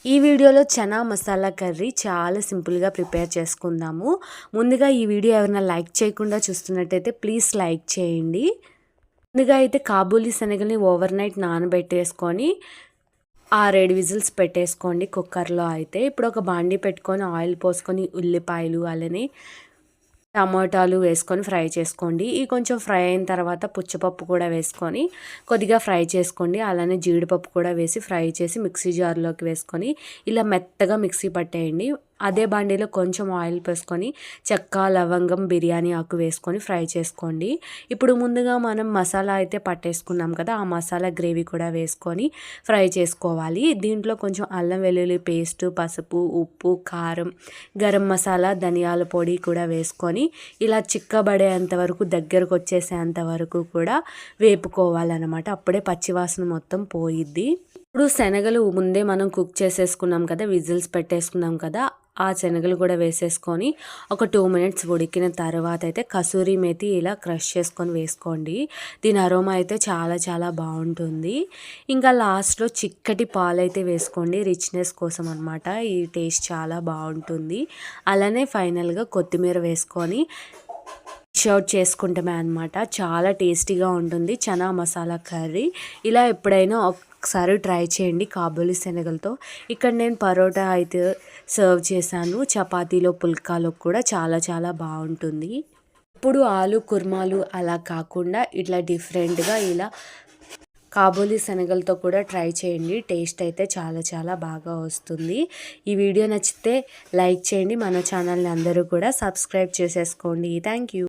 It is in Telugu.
ఈ వీడియోలో చనా మసాలా కర్రీ చాలా సింపుల్గా ప్రిపేర్ చేసుకుందాము. ముందుగా ఈ వీడియో ఎవరైనా లైక్ చేయకుండా చూస్తున్నట్టయితే ప్లీజ్ లైక్ చేయండి. ముందుగా అయితే కాబూలీ శనగల్ని ఓవర్ నైట్ నానబెట్టేసుకొని 6-7 విజిల్స్ పెట్టేసుకోండి కుక్కర్లో. అయితే ఇప్పుడు ఒక బాండీ పెట్టుకొని ఆయిల్ పోసుకొని ఉల్లిపాయలు అలానే టమాటాలు వేసుకొని ఫ్రై చేసుకోండి. ఈ కొంచెం ఫ్రై అయిన తర్వాత పుచ్చపప్పు కూడా వేసుకొని కొద్దిగా ఫ్రై చేసుకోండి. అలానే జీడిపప్పు కూడా వేసి ఫ్రై చేసి మిక్సీ జార్లోకి వేసుకొని ఇలా మెత్తగా మిక్సీ పట్టేయండి. అదే బాండీలో కొంచెం ఆయిల్ పోసుకొని చెక్క, లవంగం, బిర్యానీ ఆకు వేసుకొని ఫ్రై చేసుకోండి. ఇప్పుడు ముందుగా మనం మసాలా అయితే పట్టేసుకున్నాం కదా, ఆ మసాలా గ్రేవీ కూడా వేసుకొని ఫ్రై చేసుకోవాలి. దీంట్లో కొంచెం అల్లం వెల్లుల్లి పేస్ట్, పసుపు, ఉప్పు, కారం, గరం మసాలా, ధనియాల పొడి కూడా వేసుకొని ఇలా చిక్కబడేంత వరకు దగ్గరకు వచ్చేసేంత వరకు కూడా వేపుకోవాలన్నమాట. అప్పుడే పచ్చివాసన మొత్తం పోయిద్ది. ఇప్పుడు శనగలు ముందే మనం కుక్ చేసేసుకున్నాం కదా, విజిల్స్ పెట్టేసుకున్నాం కదా, ఆ శనగలు కూడా వేసేసుకొని ఒక 2 మినిట్స్ ఉడికిన తర్వాత అయితే కసూరి మేతి ఇలా క్రష్ చేసుకొని వేసుకోండి. దీని అరోమా అయితే చాలా చాలా బాగుంటుంది. ఇంకా లాస్ట్లో చిక్కటి పాలు అయితే వేసుకోండి, రిచ్నెస్ కోసం అనమాట. ఈ టేస్ట్ చాలా బాగుంటుంది. అలానే ఫైనల్గా కొత్తిమీర వేసుకొని షర్ట్ చేసుకుంటామే అనమాట. చాలా టేస్టీగా ఉంటుంది చనా మసాలా కర్రీ. ఇలా ఎప్పుడైనా ఒకసారి ట్రై చేయండి కాబూలీ శనగలతో. ఇక్కడ నేను పరోటా అయితే సర్వ్ చేశాను, చపాతీలో పుల్కాలో కూడా చాలా చాలా బాగుంటుంది. ఇప్పుడు ఆలు కుర్మాలు అలా కాకుండా ఇట్లా డిఫరెంట్గా ఇలా కాబూలీ శనగలతో కూడా ట్రై చేయండి. టేస్ట్ అయితే చాలా చాలా బాగా వస్తుంది. ఈ వీడియో నచ్చితే లైక్ చేయండి. మన ఛానల్ని అందరూ కూడా సబ్స్క్రైబ్ చేసేసుకోండి. Thank you.